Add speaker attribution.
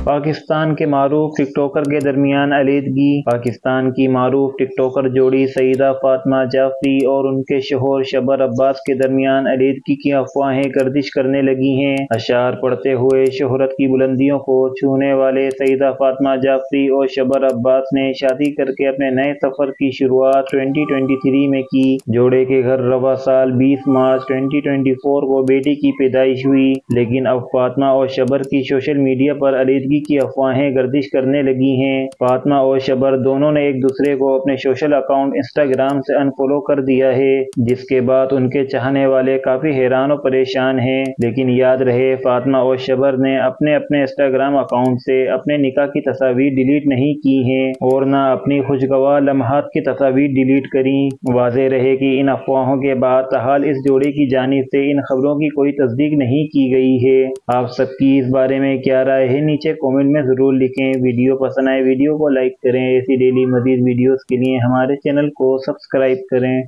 Speaker 1: پاکستان کے معروف ٹک ٹاکر کے درمیان علیحدگی۔ پاکستان کی معروف ٹک ٹاکر جوڑی سیدہ فاطمہ جعفری اور ان کے شوہر شبر عباس کے درمیان علیحدگی کی افواہیں گردش کرنے لگی ہیں۔ اشعار پڑھتے ہوئے شہرت کی بلندیوں کو چھونے والے سیدہ فاطمہ جعفری اور شبر عباس نے شادی کر کے اپنے نئے سفر کی شروعات 2023 میں کی۔ جوڑے کے گھر رواں سال 20 مارچ 2024 کو بیٹی کی پیدائش ہوئی، لیکن اب فاطمہ اور شبر کی سوشل میڈیا پر علیحدگی کی افواہیں گردش کرنے لگی ہیں۔ فاطمہ اور شبر دونوں نے ایک دوسرے کو اپنے سوشل اکاؤنٹ انسٹاگرام سے انفالو کر دیا ہے، جس کے بعد ان کے چاہنے والے کافی حیران و پریشان ہیں۔ لیکن یاد رہے، فاطمہ اور شبر نے اپنے انسٹاگرام اکاؤنٹ سے اپنے نکاح کی تصاویر ڈیلیٹ نہیں کی ہیں اور نہ اپنی خوشگوار لمحات کی تصاویر ڈیلیٹ کریں۔ واضح رہے کہ ان افواہوں کے بعد تاحال اس جوڑے کی جانب سے ان خبروں کی کوئی تصدیق نہیں کی گئی ہے۔ آپ سب کی اس بارے میں کیا رائے ہے؟ نیچے کامنٹ میں ضرور لکھیں۔ ویڈیو پسند آئے ویڈیو کو لائک کریں۔ ایسی ڈیلی مزید ویڈیوز کے لیے ہمارے چینل کو سبسکرائب کریں۔